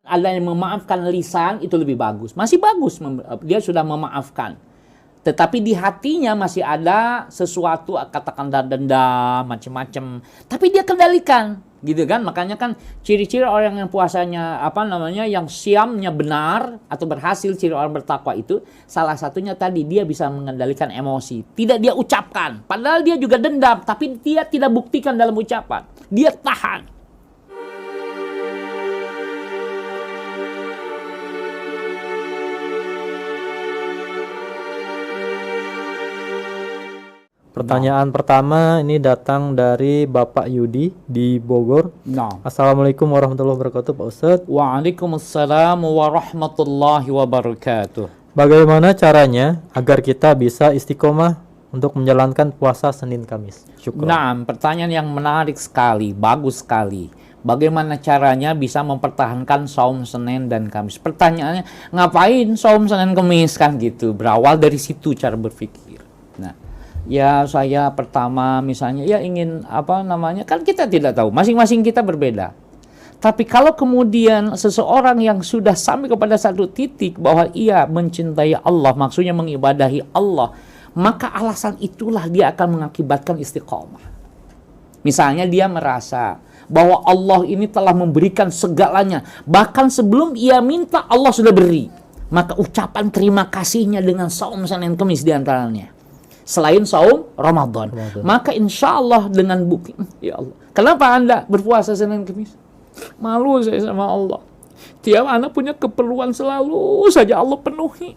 Ada yang memaafkan lisan itu lebih bagus. Masih bagus dia sudah memaafkan. Tetapi di hatinya masih ada sesuatu, katakan dendam, macam-macam. Tapi dia kendalikan, gitu kan? Makanya kan ciri-ciri orang yang puasanya yang siamnya benar atau berhasil, ciri orang bertakwa itu salah satunya tadi dia bisa mengendalikan emosi. Tidak dia ucapkan, padahal dia juga dendam, tapi dia tidak buktikan dalam ucapan. Dia tahan. Pertanyaan pertama ini datang dari Bapak Yudi di Bogor. Assalamualaikum warahmatullahi wabarakatuh, Pak Ustadz. Waalaikumsalam warahmatullahi wabarakatuh. Bagaimana caranya agar kita bisa istiqomah untuk menjalankan puasa Senin Kamis? Syukur. Nah, pertanyaan yang menarik sekali, bagus sekali. Bagaimana caranya bisa mempertahankan saum Senin dan Kamis? Pertanyaannya, ngapain saum Senin Kamis kan gitu? Berawal dari situ cara berpikir. Nah, ya saya pertama misalnya ya ingin kan kita tidak tahu, masing-masing kita berbeda. Tapi kalau kemudian seseorang yang sudah sampai kepada satu titik bahwa ia mencintai Allah, maksudnya mengibadahi Allah, maka alasan itulah dia akan mengakibatkan istiqomah. Misalnya dia merasa bahwa Allah ini telah memberikan segalanya, bahkan sebelum ia minta Allah sudah beri, maka ucapan terima kasihnya dengan saum Senin Kamis diantaranya. Selain saum Ramadan. Maka insya Allah dengan bukti, ya Allah, kenapa Anda berpuasa Senin Kamis? Malu saya sama Allah. Tiap anak punya keperluan selalu saja Allah penuhi.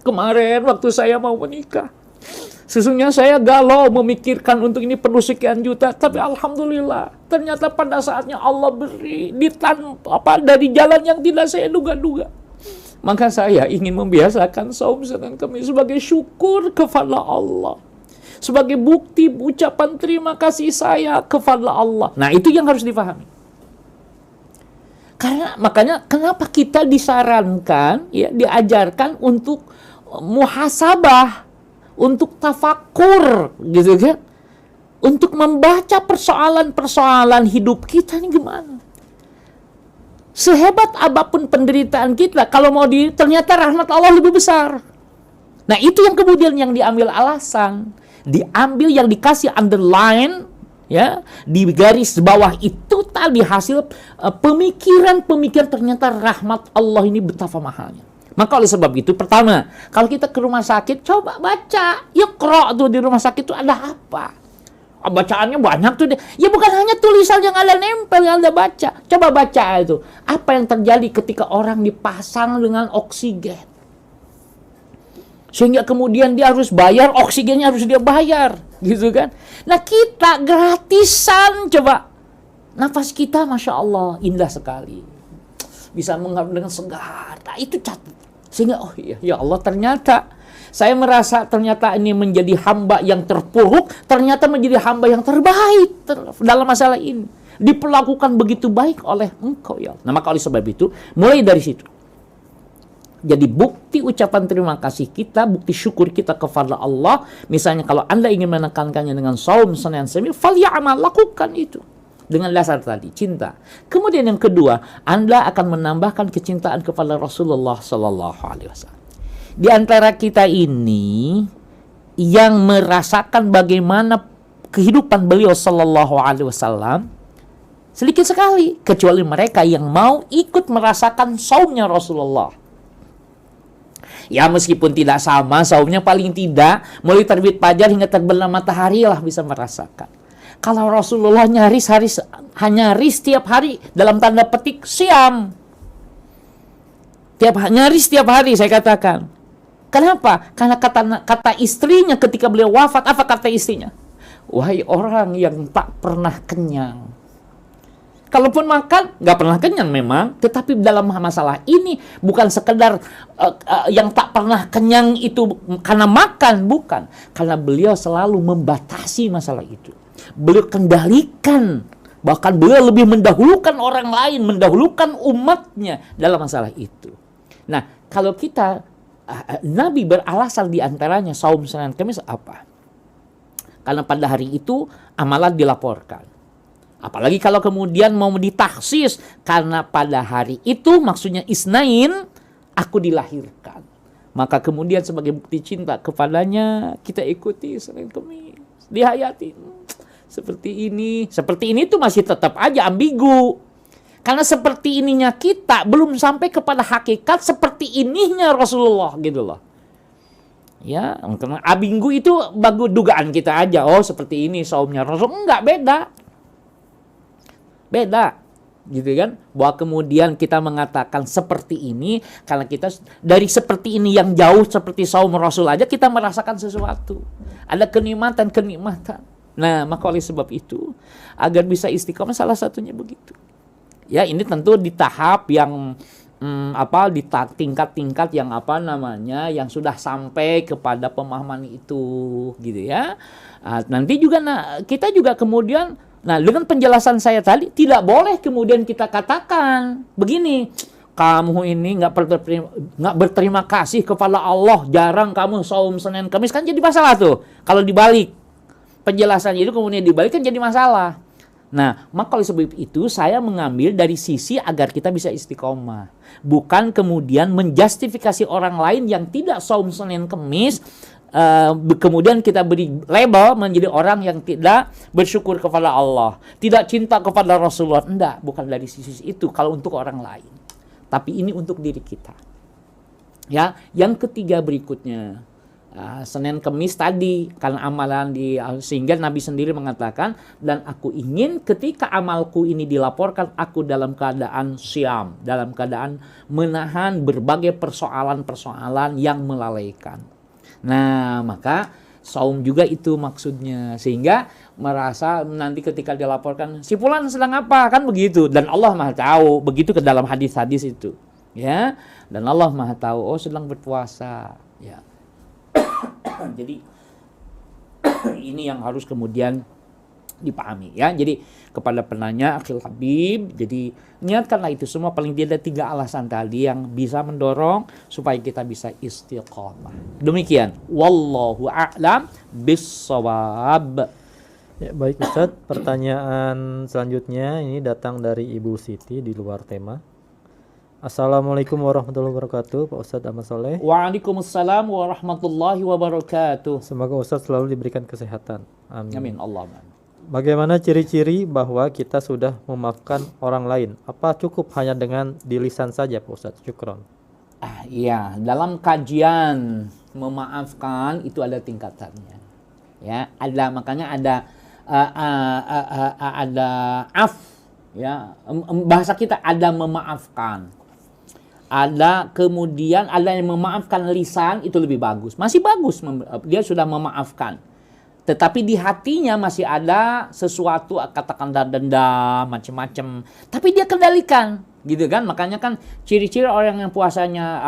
Kemarin waktu saya mau menikah, sesungguhnya saya galau memikirkan untuk ini perlu sekian juta, tapi alhamdulillah ternyata pada saatnya Allah beri dari jalan yang tidak saya duga-duga. Maka saya ingin membiasakan saum Senin Kamis sebagai syukur kepada Allah, sebagai bukti ucapan terima kasih saya kepada Allah. Nah, itu yang harus dipahami. Karena makanya kenapa kita disarankan, ya, diajarkan untuk muhasabah, untuk tafakur, gitu kan? Untuk membaca persoalan-persoalan hidup kita ini gimana? Sehebat apapun penderitaan kita, kalau mau ternyata rahmat Allah lebih besar. Nah, itu yang kemudian yang diambil alasan, diambil yang dikasih underline, ya, di garis bawah itu tadi hasil pemikiran ternyata rahmat Allah ini betapa mahalnya. Maka oleh sebab itu, pertama, kalau kita ke rumah sakit, coba baca, Iqra tuh di rumah sakit itu ada apa? Bacaannya banyak tuh. Ya bukan hanya tulisan yang Anda nempel, yang Anda baca. Coba baca itu. Apa yang terjadi ketika orang dipasang dengan oksigen? Sehingga kemudian dia harus bayar, oksigennya harus dia bayar. Gitu kan? Nah, kita gratisan, coba. Nafas kita, Masya Allah, indah sekali. Bisa mengharap dengan segar. Nah, itu catat. Sehingga, oh iya, ya Allah, ternyata saya merasa ternyata ini menjadi hamba yang terpuruk, ternyata menjadi hamba yang terbaik dalam masalah ini. Diperlakukan begitu baik oleh Engkau, ya. Nah, maka oleh sebab itu, mulai dari situ. Jadi bukti ucapan terima kasih kita, bukti syukur kita kepada Allah. Misalnya kalau Anda ingin menekankannya dengan saum Senin Kamis, falya'mal, lakukan itu. Dengan dasar tadi, cinta. Kemudian yang kedua, Anda akan menambahkan kecintaan kepada Rasulullah Sallallahu Alaihi Wasallam. Di antara kita ini yang merasakan bagaimana kehidupan beliau Sallallahu Alaihi Wasallam sedikit sekali, kecuali mereka yang mau ikut merasakan saumnya Rasulullah. Ya, meskipun tidak sama saumnya, paling tidak mulai terbit fajar hingga terbenam matahari lah bisa merasakan. Kalau Rasulullah nyaris tiap hari, dalam tanda petik siam. Nyaris tiap hari, saya katakan. Kenapa? Karena kata istrinya ketika beliau wafat, apa kata istrinya? Wahai orang yang tak pernah kenyang. Kalaupun makan, nggak pernah kenyang memang. Tetapi dalam masalah ini, bukan sekedar yang tak pernah kenyang itu karena makan. Bukan. Karena beliau selalu membatasi masalah itu. Beliau kendalikan. Bahkan beliau lebih mendahulukan orang lain, mendahulukan umatnya dalam masalah itu. Nah, kalau kita Nabi beralasan diantaranya saum Senin Kamis apa? Karena pada hari itu amalan dilaporkan. Apalagi kalau kemudian mau ditaksis karena pada hari itu maksudnya isnain aku dilahirkan. Maka kemudian sebagai bukti cinta kepadanya kita ikuti Senin Kemis, dihayatin. Seperti ini tuh masih tetap aja ambigu. Karena seperti ininya kita belum sampai kepada hakikat seperti ininya Rasulullah gitu loh. Ya, karena ambigu itu bagus dugaan kita aja. Oh, seperti ini saumnya Rasul. Enggak, beda gitu kan, bahwa kemudian kita mengatakan seperti ini karena kita dari seperti ini yang jauh seperti saum Rasul aja kita merasakan sesuatu, ada kenikmatan. Nah, maka oleh sebab itu agar bisa istiqomah salah satunya begitu ya. Ini tentu di tahap yang di tingkat-tingkat yang yang sudah sampai kepada pemahaman itu gitu ya. Nanti juga kita juga kemudian dengan penjelasan saya tadi, tidak boleh kemudian kita katakan begini, kamu ini nggak berterima kasih kepada Allah, jarang kamu saum Senin Kamis, kan jadi masalah tuh. Kalau dibalik penjelasannya itu kemudian dibalik kan jadi masalah. Nah, maka oleh sebab itu saya mengambil dari sisi agar kita bisa istiqomah, bukan kemudian menjustifikasi orang lain yang tidak saum Senin Kamis. Kemudian kita beri label menjadi orang yang tidak bersyukur kepada Allah, tidak cinta kepada Rasulullah. Enggak, bukan dari sisi itu kalau untuk orang lain. Tapi ini untuk diri kita. Ya, yang ketiga berikutnya, Senin Kemis tadi karena amalan sehingga Nabi sendiri mengatakan, dan aku ingin ketika amalku ini dilaporkan aku dalam keadaan syam, dalam keadaan menahan berbagai persoalan-persoalan yang melalaikan. Nah, maka saum juga itu maksudnya, sehingga merasa nanti ketika dilaporkan si fulan sedang apa, kan begitu, dan Allah Maha tahu, begitu ke dalam hadis-hadis itu ya, dan Allah Maha tahu, oh sedang berpuasa ya. Jadi ini yang harus kemudian dipahami ya. Jadi kepada penanya Akhil Habib, jadi niatkanlah itu semua, paling tidak 3 alasan tadi yang bisa mendorong supaya kita bisa istiqomah. Demikian, wallahu a'lam bissawab. Ya, baik Ustadz, pertanyaan selanjutnya ini datang dari Ibu Siti di luar tema. Assalamualaikum warahmatullahi wabarakatuh, Pak Ustadz Ahmad Soleh. Waalaikumsalam warahmatullahi wabarakatuh. Semoga Ustadz selalu diberikan kesehatan. Amin. Amin, Allahumma. Bagaimana ciri-ciri bahwa kita sudah memaafkan orang lain? Apa cukup hanya dengan di lisan saja, Pak Ustadz? Syukron. Iya, dalam kajian memaafkan itu ada tingkatannya. Ya, makanya ada ya, bahasa kita ada memaafkan. Ada kemudian ada yang memaafkan lisan, itu lebih bagus. Masih bagus dia sudah memaafkan. Tetapi di hatinya masih ada sesuatu, katakanlah dendam, macam-macam. Tapi dia kendalikan, gitu kan? Makanya kan ciri-ciri orang yang puasanya,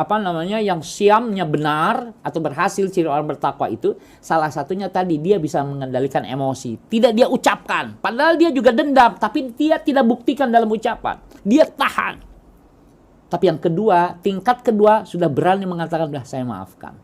yang siamnya benar atau berhasil, ciri orang bertakwa itu, salah satunya tadi dia bisa mengendalikan emosi. Tidak dia ucapkan, padahal dia juga dendam, tapi dia tidak buktikan dalam ucapan. Dia tahan. Tapi yang kedua, tingkat kedua sudah berani mengatakan, "Udah, saya maafkan."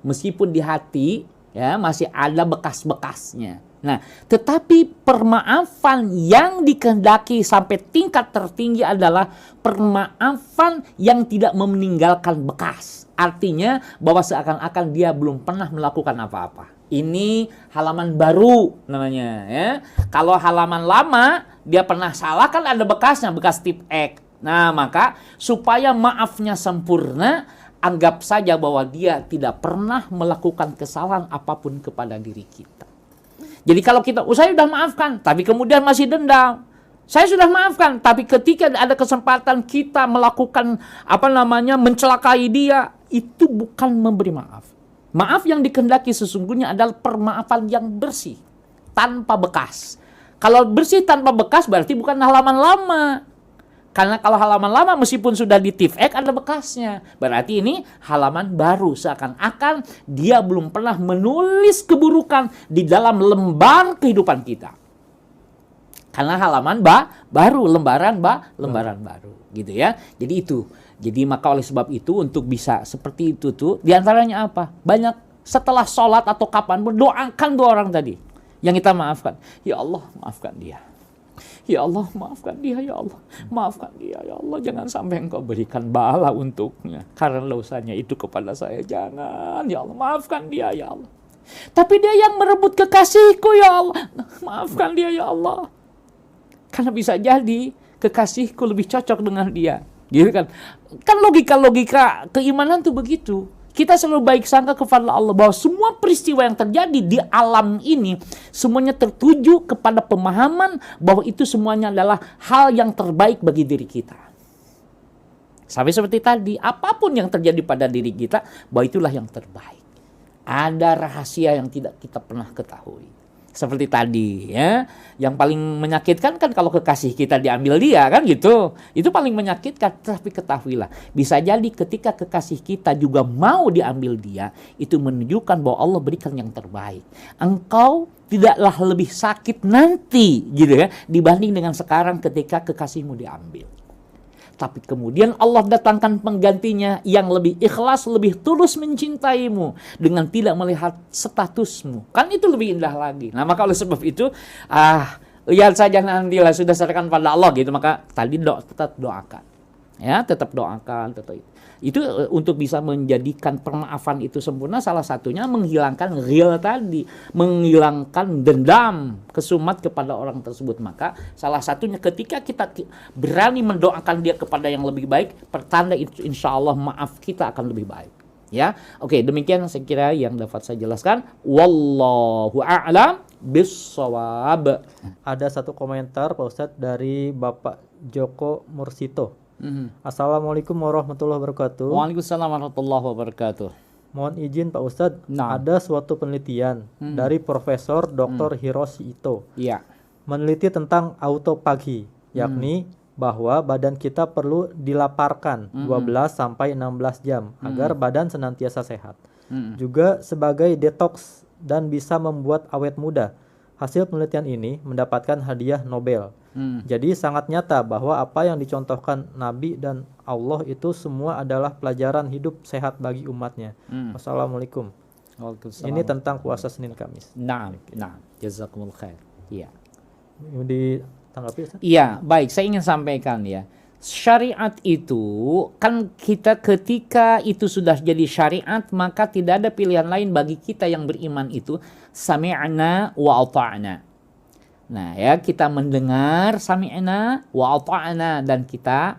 Meskipun di hati ya masih ada bekas-bekasnya. Nah, tetapi permaafan yang dikehendaki sampai tingkat tertinggi adalah permaafan yang tidak meninggalkan bekas. Artinya bahwa seakan-akan dia belum pernah melakukan apa-apa. Ini halaman baru namanya ya. Kalau halaman lama dia pernah salah kan ada bekasnya, bekas tip X. Nah, maka supaya maafnya sempurna, anggap saja bahwa dia tidak pernah melakukan kesalahan apapun kepada diri kita. Jadi kalau kita, saya sudah maafkan, tapi kemudian masih dendam. Saya sudah maafkan, tapi ketika ada kesempatan kita melakukan mencelakai dia, itu bukan memberi maaf. Maaf yang dikehendaki sesungguhnya adalah permaafan yang bersih, tanpa bekas. Kalau bersih tanpa bekas berarti bukan halaman lama. Karena kalau halaman lama meskipun sudah di tif X ada bekasnya. Berarti ini halaman baru. Seakan-akan dia belum pernah menulis keburukan di dalam lembar kehidupan kita. Karena halaman baru, lembaran baru. Gitu ya. Jadi itu. Jadi maka oleh sebab itu untuk bisa seperti itu tuh. Diantaranya apa? Banyak setelah sholat atau kapanpun doakan 2 orang tadi. Yang kita maafkan. Ya Allah maafkan dia. Ya Allah, maafkan dia ya Allah. Maafkan dia ya Allah. Jangan sampai engkau berikan bala untuknya. Karena dosanya itu kepada saya. Jangan ya Allah. Maafkan dia ya Allah. Tapi dia yang merebut kekasihku ya Allah. Maafkan dia ya Allah. Karena bisa jadi kekasihku lebih cocok dengan dia. Gitu kan. Kan logika-logika keimanan tuh begitu. Kita selalu baik sangka kepada Allah bahwa semua peristiwa yang terjadi di alam ini semuanya tertuju kepada pemahaman bahwa itu semuanya adalah hal yang terbaik bagi diri kita. Sampai seperti tadi, apapun yang terjadi pada diri kita, bahwa itulah yang terbaik. Ada rahasia yang tidak kita pernah ketahui. Seperti tadi ya, yang paling menyakitkan kan kalau kekasih kita diambil dia kan gitu. Itu paling menyakitkan, tapi ketahuilah bisa jadi ketika kekasih kita juga mau diambil dia, itu menunjukkan bahwa Allah berikan yang terbaik. Engkau tidaklah lebih sakit nanti gitu ya dibanding dengan sekarang ketika kekasihmu diambil. Tapi kemudian Allah datangkan penggantinya yang lebih ikhlas, lebih tulus mencintaimu dengan tidak melihat statusmu. Kan itu lebih indah lagi. Nah maka oleh sebab itu, lihat saja nantilah, sudah serahkan pada Allah gitu. Maka tadi tetap doakan. Ya, tetap doakan. Itu untuk bisa menjadikan permaafan itu sempurna, salah satunya menghilangkan ghil tadi, menghilangkan dendam, kesumat kepada orang tersebut. Maka salah satunya ketika kita berani mendoakan dia kepada yang lebih baik, pertanda itu insya Allah maaf kita akan lebih baik. Ya, oke, demikian saya kira yang dapat saya jelaskan. Wallahu a'lam bissawab. Ada satu komentar Pak Ustadz dari Bapak Joko Mursito. Assalamualaikum warahmatullahi wabarakatuh. Waalaikumsalam warahmatullahi wabarakatuh. Mohon izin Pak Ustadz, Nah. ada suatu penelitian dari Profesor Dr. Hiroshi Ito Iya. meneliti tentang autopagi, yakni bahwa badan kita perlu dilaparkan 12 sampai 16 jam agar badan senantiasa sehat. Juga sebagai detox dan bisa membuat awet muda. Hasil penelitian ini mendapatkan hadiah Nobel. Jadi sangat nyata bahwa apa yang dicontohkan Nabi dan Allah itu semua adalah pelajaran hidup sehat bagi umatnya. Wassalamualaikum. Waalaikumsalam. Ini tentang puasa Senin Kamis. Nah, jazakumul khair. Iya. Ditanggapi Ustaz? Iya, baik. Saya ingin sampaikan ya. Syariat itu kan kita ketika itu sudah jadi syariat, maka tidak ada pilihan lain bagi kita yang beriman itu sami'na wa ata'na. Nah ya, kita mendengar sami'na wa ata'na dan kita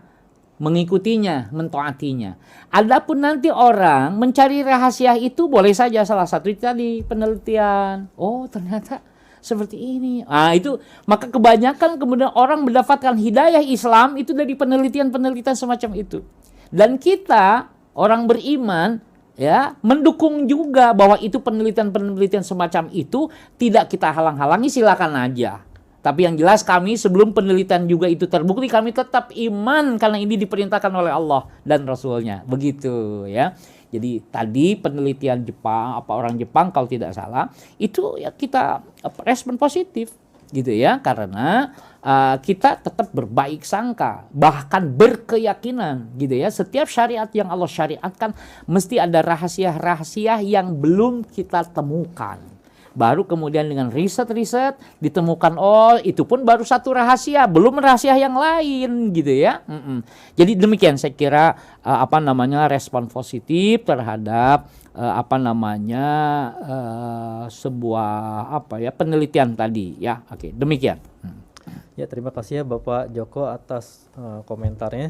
mengikutinya, mentaatinya. Adapun nanti orang mencari rahasia itu boleh saja, salah satu itu tadi penelitian. Oh ternyata seperti ini. Itu maka kebanyakan kemudian orang mendapatkan hidayah Islam itu dari penelitian-penelitian semacam itu. Dan kita orang beriman ya mendukung juga bahwa itu penelitian-penelitian semacam itu tidak kita halang-halangi, silakan aja. Tapi yang jelas kami sebelum penelitian juga itu terbukti, kami tetap iman karena ini diperintahkan oleh Allah dan Rasulnya. Begitu ya. Jadi tadi penelitian Jepang, orang Jepang kalau tidak salah, itu ya kita respon positif gitu ya. Karena kita tetap berbaik sangka, bahkan berkeyakinan gitu ya. Setiap syariat yang Allah syariatkan mesti ada rahasia-rahasia yang belum kita temukan. Baru kemudian dengan riset-riset ditemukan, oh itu pun baru satu rahasia, belum rahasia yang lain gitu ya. Jadi demikian saya kira respon positif terhadap sebuah penelitian tadi ya. Oke, demikian. Ya, terima kasih ya Bapak Joko atas komentarnya.